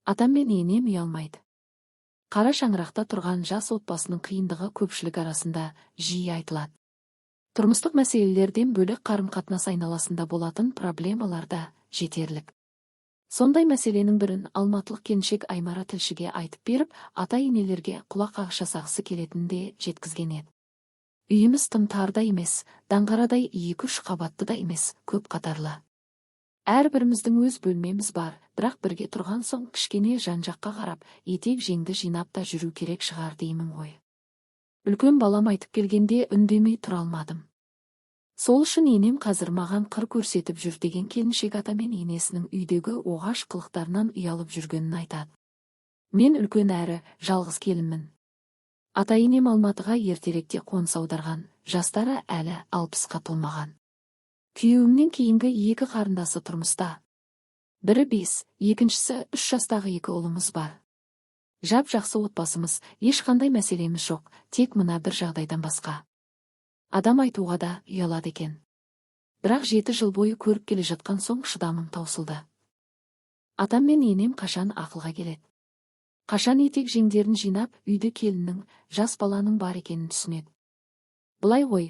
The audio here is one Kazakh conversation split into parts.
Атам мен енем ұялмайды. Қара шаңырақта тұрған жас отбасының қиындығы көпшілік арасында жиі айтылады. Тұрмыстық мәселелерден бөлек қарым-қатынас айналасында болатын проблемалар да жетерлік. Сондай мәселенің бірін алматылық келіншек Аймара тілшіге айтып беріп, ата-енелерге құлақ қағыс жасағысы келетінін де жеткізген еді. Үйіміз тым тар да емес, даңғарадай 2-3 қабатты да емес, көп қатарлы. Әрбіріміздің өз бөлмеміз бар, бірақ бірге тұрған соң кішкене жан-жаққа қарап, етек-жеңді жинап та жүру керек шығар деймін ғой. Үлкен балам айтып келгенде үндемей тұра алмадым. Сол үшін енем қазір маған қыр көрсетіп жүр деген келіншек ата мен енесінің үйдегі оғаш қылықтарынан ұялып жүргенін айтады. Мен үлкен әрі жалғыз келінмін. Ата-енем Алматыға ертеректе қоныс аударған, жастары әлі 60-қа толмаған. Күйеуімнен кейінгі 2 қарындасы тұрмыста. Бірі 5, екіншісі 3 жастағы 2 ұлымыз бар. Жап-жақсы отбасымыз, ешқандай мәселеміз жоқ, тек мына бір жағдайдан басқа. Адам айтуға да ұялады екен. Бірақ 7 жыл бойы көріп келе жатқан соң шыдамым таусылды. Атам мен енем қашан ақылға келеді. Қашан етек-жеңдерін жинап, үйде келіннің, жас баланың бар екенін түсінеді. Бұлай ғой.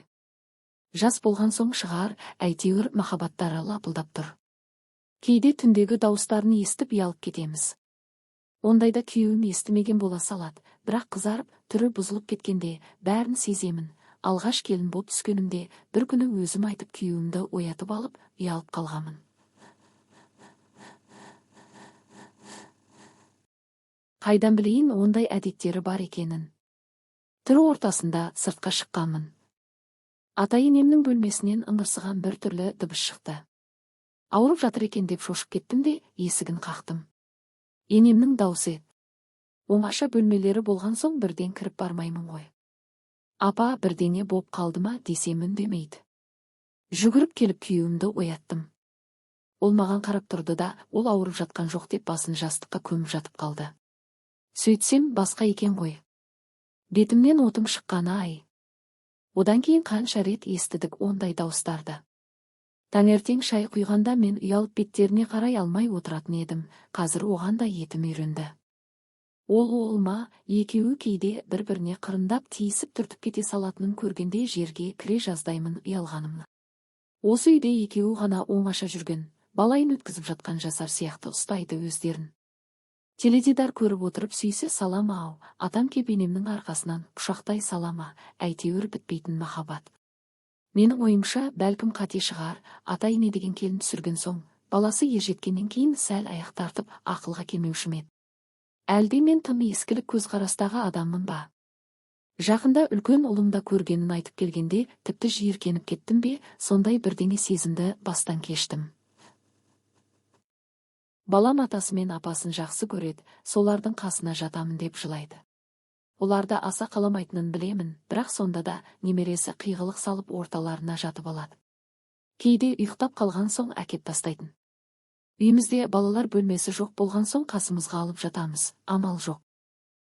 Жас болған соң шығар, әйтеуір махаббаттары лапылдап тұр. Кейде түндегі дауыстарын естіп ұялып кетеміз. Ондайда күйеуім естімеген бола салады, бірақ қызарып, түрі бұзылып кеткенде бәрін сеземін. Алғаш келін боп түскенімде бір күні өзім айтып күйеуімді оятып алып, ұялып қалғамын. Қайдан білейін ондай әдеттері бар екенін. Түр ортасында сыртқа шыққанмын. Ата-енемнің бөлмесінен ыңырсыған бір түрлі дыбыс шықты. Ауырып жатыр екен деп шошып кеттім де есігін қақтым. Енемнің даусы еді. Оңаша бөлмелері болған соң бірден кіріп бармаймын ғой. Апа бірдеңе боп қалды ма десем үндемейді. Жүгіріп келіп күйеуімді ояттым. Ол маған қарап тұрды да, ол ауырып жатқан жоқ деп басын жастыққа көміп жатып қалды. Сөйтсем басқа екен ғой. Бетімнен отым шыққаны ай. Одан кейін қанша рет естідік ондай дауыстарды. Таңертең шай құйғанда мен ұялып беттеріне қарай алмай отыратын едім, қазір оған да етім үйренді. Ол ма, екеуі кейде бір-біріне қырындап тиісіп түртіп кете салатынын көргенде жерге кіре жаздаймын ұялғанымны. Осы үйде екеуі ғана оңаша жүрген, балайын өткізіп жатқан жасар сияқты ұстайды өздерін. Теледидар көріп отырып сүйсе салама ау, атам кеп енемнің арқасынан құшақтай салама, әйтеуір бітпейтін махаббат. Менің ойымша бәлкім қате шығар, ата-ене деген келін түсірген соң, баласы ержеткеннен кейін сәл аяқ тартып ақылға келмеуші ме еді. Әлде мен тым ескілік көзқарастағы адаммын ба? Жақында үлкен ұлымда көргенін айтып келгенде тіпті жиіркеніп кеттім бе, сондай бірдеңе сезімді бастан кештім. Балам атасы мен апасын жақсы көреді, солардың қасына жатамын деп жылайды. Оларды аса қаламайтынын білемін, бірақ сонда да немересі қиғылық салып орталарына жатып алады. Кейде ұйықтап қалған соң әкеп тастайтын. Үйімізде балалар бөлмесі жоқ болған соң қасымызға алып жатамыз, амал жоқ.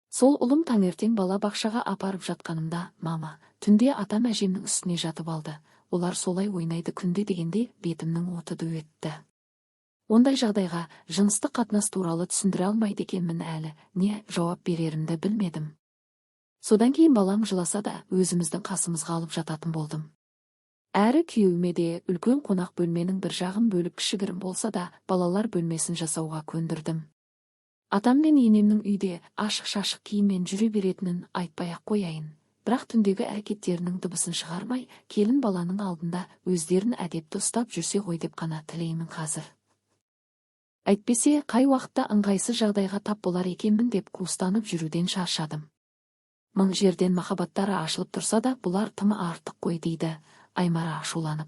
Сол ұлым таңертең бала бақшаға апарып жатқанымда, мама, түнде атам әжемнің үстіне жатып алды. Олар солай ойнайды күнде дегенде бетімнің оты дөйетті. Ондай жағдайға жыныстық қатынас туралы түсіндіре алмайды екенмін әлі, не жауап берерімді білмедім. Содан кейін балам жыласа да өзіміздің қасымызға алып жататын болдым. Әрі күйеуіме де үлкен қонақ бөлменің бір жағын бөліп кішігірім болса да балалар бөлмесін жасауға көндірдім. Атам мен енемнің үйде ашық-шашық киіммен жүре беретінін айтпай-ақ қояйын. Бірақ түндегі әрекеттерінің дыбысын шығармай, келін баланың алдында өздерін әдепті ұстап жүрсе ғой деп қана тілеймін қазір. Әйтпесе қай уақытта ыңғайсыз жағдайға тап болар екенмін деп қуыстанып жүруден шаршадым. Мың жерден махаббаттары ашылып тұрса да бұлар тым артық қой дейді Аймара ашуланып.